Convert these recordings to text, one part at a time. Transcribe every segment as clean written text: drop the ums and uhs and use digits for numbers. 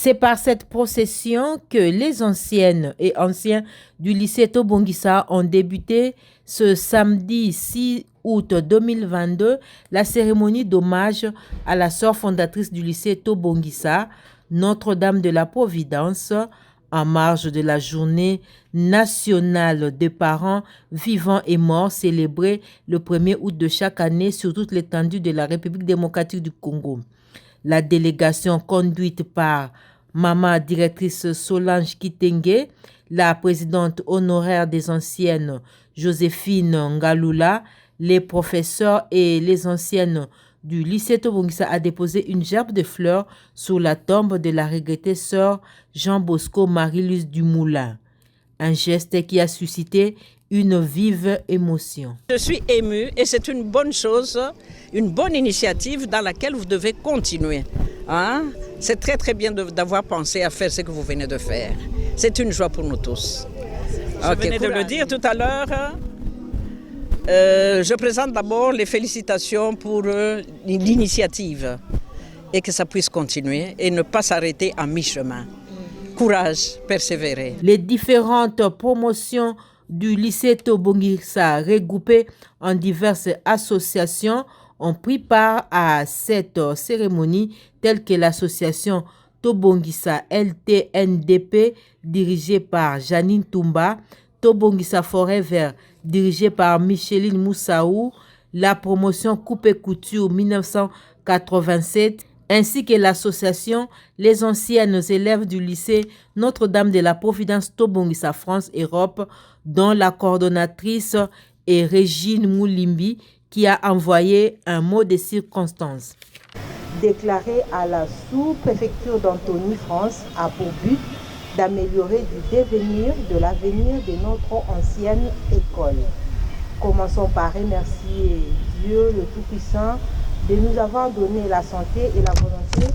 C'est par cette procession que les anciennes et anciens du lycée Tobongisa ont débuté ce samedi 6 août 2022 la cérémonie d'hommage à la sœur fondatrice du lycée Tobongisa, Notre-Dame de la Providence, en marge de la journée nationale des parents vivants et morts célébrée le 1er août de chaque année sur toute l'étendue de la République démocratique du Congo. La délégation conduite par Maman directrice Solange Kitenge, la présidente honoraire des anciennes Joséphine Ngalula, les professeurs et les anciennes du lycée Tobongisa a déposé une gerbe de fleurs sur la tombe de la regrettée sœur Jean Bosco Marie-Luce Dumoulin. Un geste qui a suscité une vive émotion. Je suis émue et c'est une bonne chose, une bonne initiative dans laquelle vous devez continuer. C'est très très bien d'avoir pensé à faire ce que vous venez de faire. C'est une joie pour nous tous. Je venais de le dire tout à l'heure. Je présente d'abord les félicitations pour l'initiative et que ça puisse continuer et ne pas s'arrêter à mi-chemin. Courage, persévérer. Les différentes promotions du lycée Tobongisa, regroupées en diverses associations, ont pris part à cette cérémonie, telle que l'association Tobongisa LTNDP, dirigée par Janine Toumba, Tobongisa Forever, dirigée par Micheline Moussaou, la promotion Coupe et Couture 1987, ainsi que l'association Les anciennes élèves du lycée Notre-Dame de la Providence Tobongisa France-Europe, dont la coordonnatrice est Régine Moulimbi, qui a envoyé un mot de circonstance. Déclaré à la sous-préfecture d'Antony, France, a pour but d'améliorer du devenir de l'avenir de notre ancienne école. Commençons par remercier Dieu le Tout-Puissant de nous avoir donné la santé et la volonté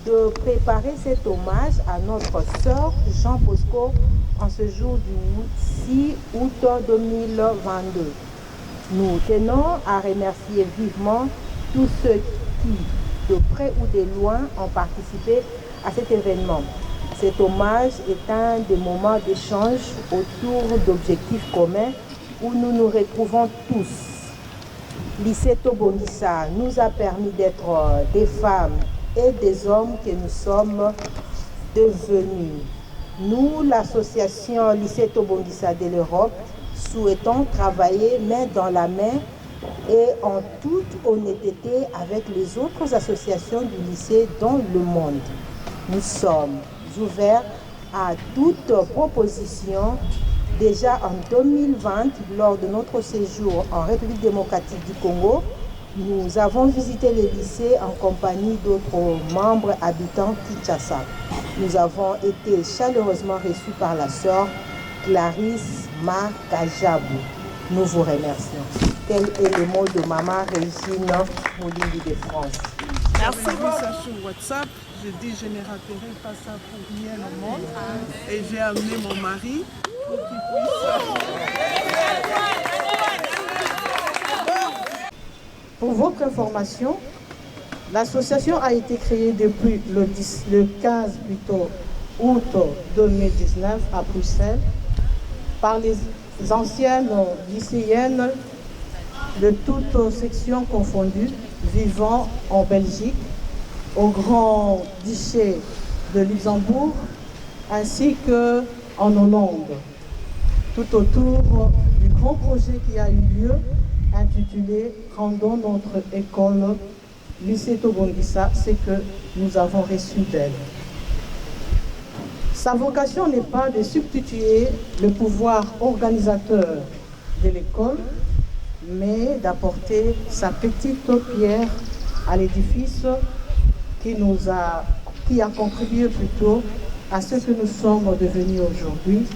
de préparer cet hommage à notre sœur Jean Bosco en ce jour du 6 août 2022. Nous tenons à remercier vivement tous ceux qui, de près ou de loin, ont participé à cet événement. Cet hommage est un des moments d'échange autour d'objectifs communs où nous nous retrouvons tous. Lycée Tobongisa nous a permis d'être des femmes et des hommes que nous sommes devenus. Nous, l'association Lycée Tobongisa de l'Europe, souhaitons travailler main dans la main et en toute honnêteté avec les autres associations du lycée dans le monde. Nous sommes ouverts à toute proposition. Déjà en 2020, lors de notre séjour en République démocratique du Congo, nous avons visité le lycée en compagnie d'autres membres habitants Kinshasa. Nous avons été chaleureusement reçus par la sœur Clarisse Makajabou. Nous vous remercions. Tel est le mot de Maman Régine Moulimbi de France. Merci beaucoup. Sur WhatsApp, je dis je ne raterai pas ça pour rien au monde. Et j'ai amené mon mari pour qu'il puisse. Pour votre information, l'association a été créée depuis le 15 août 2019 à Bruxelles par les anciennes lycéennes de toutes sections confondues vivant en Belgique, au Grand Duché de Luxembourg, ainsi qu'en Hollande, tout autour du grand projet qui a eu lieu intitulé « Rendons notre école lycée Tobongisa, ce que nous avons reçu d'elle ». Sa vocation n'est pas de substituer le pouvoir organisateur de l'école, mais d'apporter sa petite pierre à l'édifice qui a contribué plutôt à ce que nous sommes devenus aujourd'hui,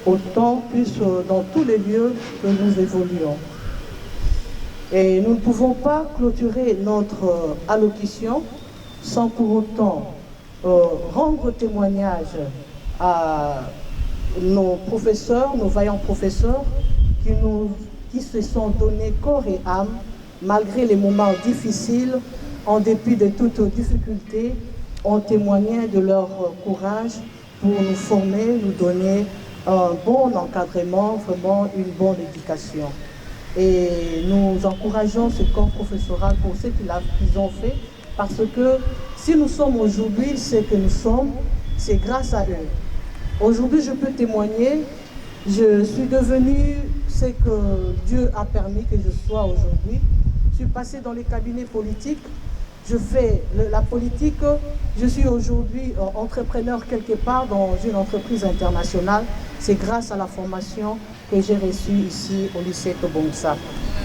autant plus dans tous les lieux que nous évoluons. Et nous ne pouvons pas clôturer notre allocution sans pour autant rendre témoignage à nos professeurs, nos vaillants professeurs qui se sont donnés corps et âme malgré les moments difficiles, en dépit de toutes difficultés, ont témoigné de leur courage pour nous former, nous donner un bon encadrement, vraiment une bonne éducation. Et nous encourageons ce corps professoral pour ce qu'ils ont fait, parce que si nous sommes aujourd'hui ce que nous sommes, c'est grâce à eux. Aujourd'hui, je peux témoigner, je suis devenue ce que Dieu a permis que je sois aujourd'hui. Je suis passée dans les cabinets politiques, je fais la politique, je suis aujourd'hui entrepreneur quelque part dans une entreprise internationale. C'est grâce à la formation que j'ai reçue ici au lycée Tobongisa.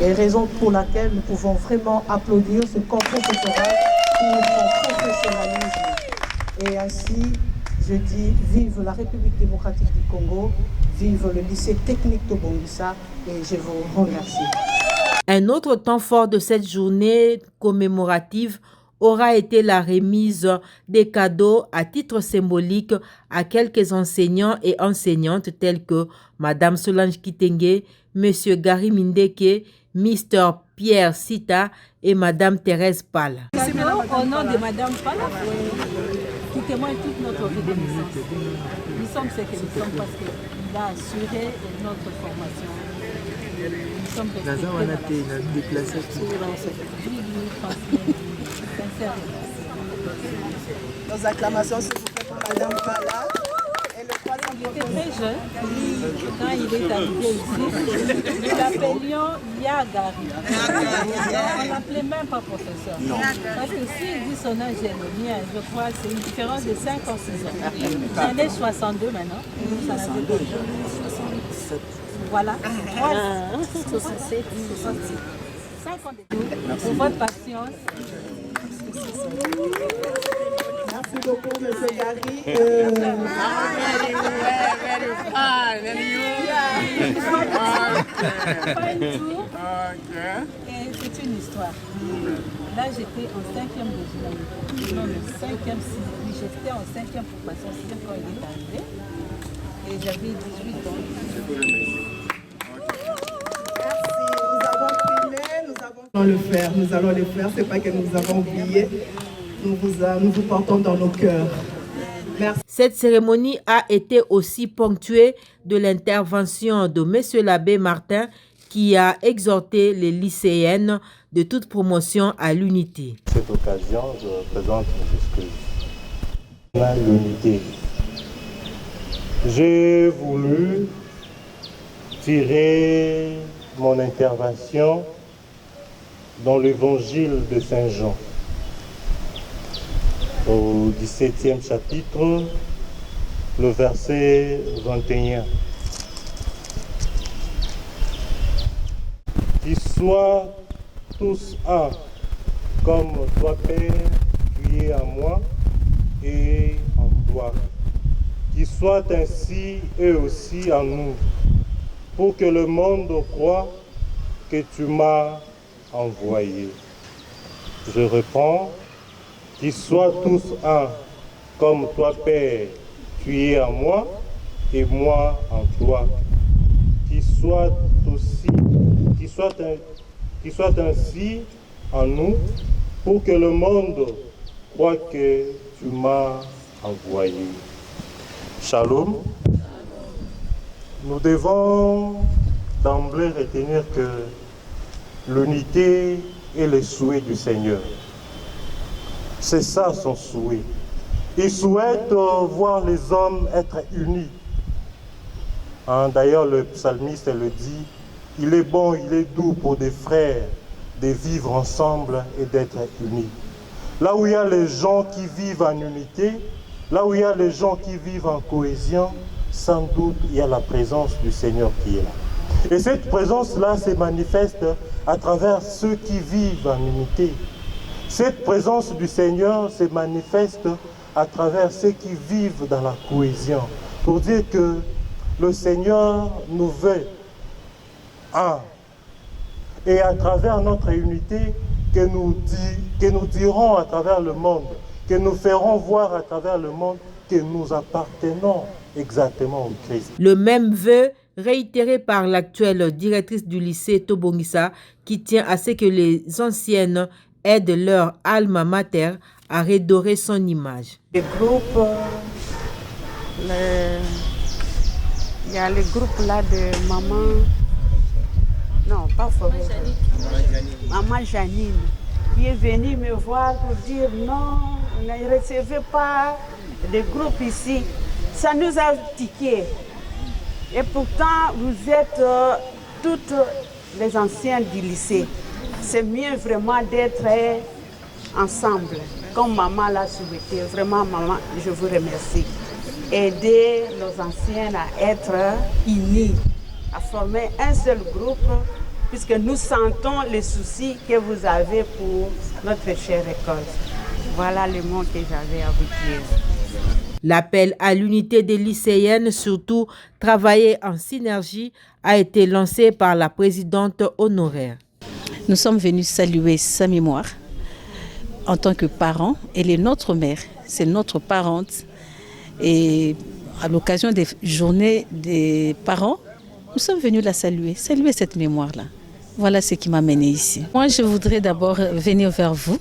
Et raison pour laquelle nous pouvons vraiment applaudir ce corps professoral pour son professionnalisme. Et ainsi, je dis vive la République démocratique du Congo, vive le lycée technique Tobongisa et je vous remercie. Un autre temps fort de cette journée commémorative aura été la remise des cadeaux à titre symbolique à quelques enseignants et enseignantes tels que Madame Solange Kitenge, Monsieur Gary Mindeke, Mr. Pierre Sita et Madame Thérèse Pal. Cadeau au nom de Madame Pal qui témoigne toute notre reconnaissance. Nous sommes ce que nous sommes parce qu'il a assuré notre formation. Nous sommes déplacés. Nos acclamations s'il vous plaît pour Madame Pala. Il était très jeune quand il est arrivé ici. Nous l'appelions Yagari. On ne l'appelait même pas professeur. Parce que s'il dit son âge est le mien, je crois que c'est une différence de 5 ou 6 ans. J'en ai 62 maintenant. Ça n'a pas de 67. Voilà. 67, 66. 5 ans de tout pour votre patience. Merci beaucoup, M. Gary. Et c'est une histoire. Là, j'étais en 5e de génie. Non, le 5e, 6e. J'étais en 5e formation 6e quand il est arrivé. Et j'avais 18 ans. Nous allons le faire, c'est pas que nous avons oublié, nous vous portons dans nos cœurs. Merci. Cette cérémonie a été aussi ponctuée de l'intervention de Monsieur l'abbé Martin qui a exhorté les lycéennes de toute promotion à l'unité. Cette occasion, je présente mes excuses. L'unité. J'ai voulu tirer mon intervention dans l'évangile de Saint Jean, au 17e chapitre, le verset 21. Qu'ils soient tous un, comme toi, Père, tu es en moi et en toi. Qu'ils soient ainsi eux aussi en nous, pour que le monde croie que tu m'as envoyé. Je réponds, qu'ils soient tous un, comme toi, Père, tu es en moi et moi en toi. Qu'ils soient ainsi en nous, pour que le monde croie que tu m'as envoyé. Shalom. Nous devons d'emblée retenir que l'unité est le souhait du Seigneur. C'est ça son souhait. Il souhaite voir les hommes être unis. D'ailleurs, le psalmiste le dit, il est bon, il est doux pour des frères de vivre ensemble et d'être unis. Là où il y a les gens qui vivent en unité, là où il y a les gens qui vivent en cohésion, sans doute il y a la présence du Seigneur qui est là. Et cette présence-là se manifeste à travers ceux qui vivent en unité. Cette présence du Seigneur se manifeste à travers ceux qui vivent dans la cohésion. Pour dire que le Seigneur nous veut un. Et à travers notre unité, que nous dirons à travers le monde, que nous ferons voir à travers le monde que nous appartenons exactement au Christ. Le même vœu réitéré par l'actuelle directrice du lycée Tobongisa qui tient à ce que les anciennes aident leur alma mater a redoré son image. Les groupes, il y a le groupe là de maman, non pas Forêt, maman Janine, qui est venue me voir pour dire non, ne recevez pas de groupe ici. Ça nous a tiqué. Et pourtant, vous êtes toutes les anciennes du lycée. C'est mieux vraiment d'être ensemble, comme maman l'a souhaité. Vraiment, maman, je vous remercie. Aider nos anciennes à être unis, à former un seul groupe, puisque nous sentons les soucis que vous avez pour notre chère école. Voilà le mot que j'avais à vous dire. L'appel à l'unité des lycéennes, surtout travailler en synergie, a été lancé par la présidente honoraire. Nous sommes venus saluer sa mémoire en tant que parents. Elle est notre mère, c'est notre parente. Et à l'occasion des journées des parents, nous sommes venus la saluer cette mémoire-là. Voilà ce qui m'a menée ici. Moi, je voudrais d'abord venir vers vous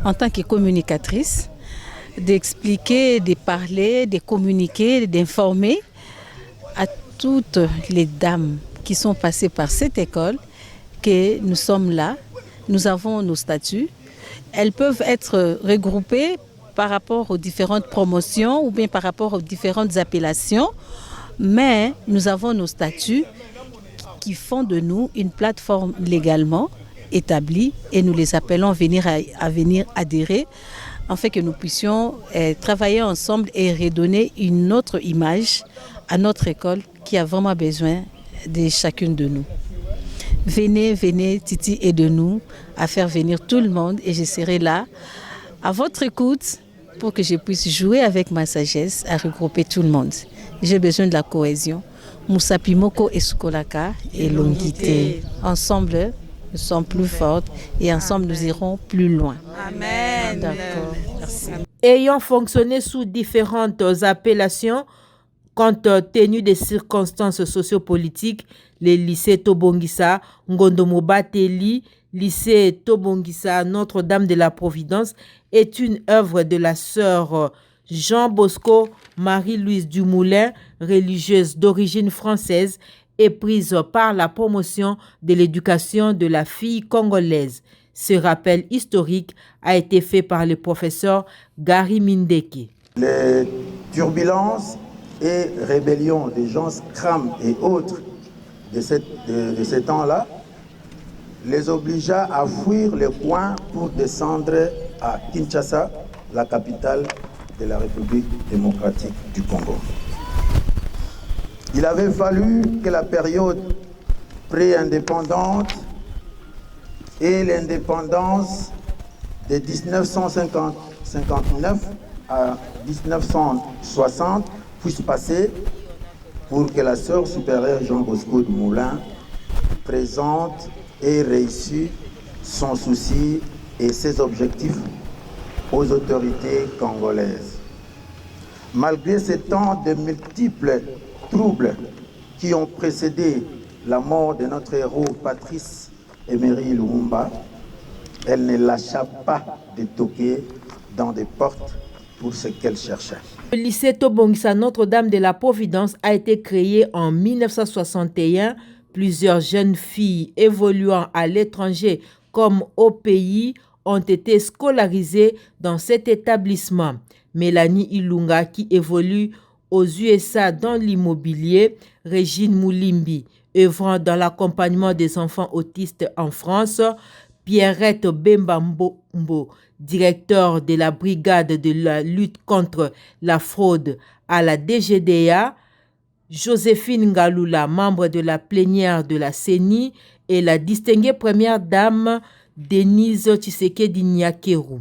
en tant que communicatrice, d'expliquer, de parler, de communiquer, d'informer à toutes les dames qui sont passées par cette école que nous sommes là, nous avons nos statuts. Elles peuvent être regroupées par rapport aux différentes promotions ou bien par rapport aux différentes appellations, mais nous avons nos statuts qui font de nous une plateforme légalement établie et nous les appelons à venir adhérer afin que nous puissions travailler ensemble et redonner une autre image à notre école qui a vraiment besoin de chacune de nous. Venez, Titi, aidez-nous à faire venir tout le monde et je serai là à votre écoute pour que je puisse jouer avec ma sagesse à regrouper tout le monde. J'ai besoin de la cohésion. Musapimoko et Sukolaka et l'unité. Ensemble, nous sommes plus fortes et ensemble nous irons plus loin. Amen. D'accord. Merci. Ayant fonctionné sous différentes appellations, compte tenu des circonstances sociopolitiques, les lycées Tobongisa, Ngondomobateli, lycée Tobongisa Notre-Dame de la Providence est une œuvre de la sœur Jean Bosco Marie-Louise Dumoulin, religieuse d'origine française, et prise par la promotion de l'éducation de la fille congolaise. Ce rappel historique a été fait par le professeur Gary Mindeke. Les turbulences et rébellions des gens Scram et autres de ces temps-là les obligea à fuir les coins pour descendre à Kinshasa, la capitale de la République démocratique du Congo. Il avait fallu que la période pré-indépendante et l'indépendance de 1959 à 1960 puissent passer pour que la sœur supérieure Jean Bosco Dumoulin présente et réussisse son souci et ses objectifs aux autorités congolaises. Malgré ces temps de multiples troubles qui ont précédé la mort de notre héros Patrice Emery Lumumba, elle ne lâcha pas de toquer dans des portes pour ce qu'elle cherchait. Le lycée Tobongisa Notre-Dame de la Providence a été créé en 1961. Plusieurs jeunes filles évoluant à l'étranger comme au pays ont été scolarisées dans cet établissement. Mélanie Ilunga, qui évolue aux USA dans l'immobilier, Régine Moulimbi, œuvrant dans l'accompagnement des enfants autistes en France, Pierrette Bembambo, directeur de la brigade de la lutte contre la fraude à la DGDA, Joséphine Ngaloula, membre de la plénière de la CENI, et la distinguée première dame Denise Tshisekedi Nyakeru.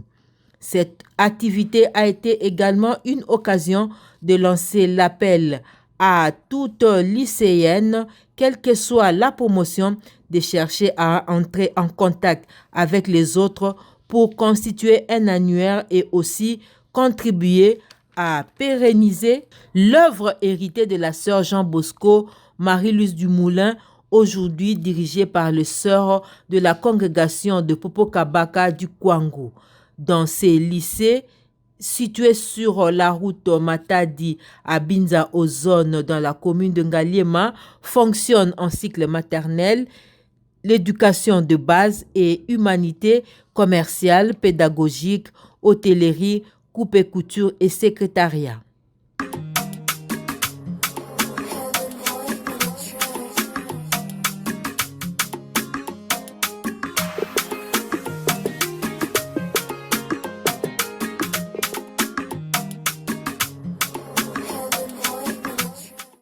Cette activité a été également une occasion de lancer l'appel à toute lycéenne, quelle que soit la promotion, de chercher à entrer en contact avec les autres pour constituer un annuaire et aussi contribuer à pérenniser l'œuvre héritée de la sœur Jean Bosco Marie-Louise Dumoulin, aujourd'hui dirigée par les sœurs de la congrégation de Popokabaka du Kwango. dans ces lycées situés sur la route Matadi à Binza Ozone dans la commune de Ngaliema fonctionnent en cycle maternel, l'éducation de base et humanité commerciale, pédagogique, hôtellerie, coupe et couture et secrétariat.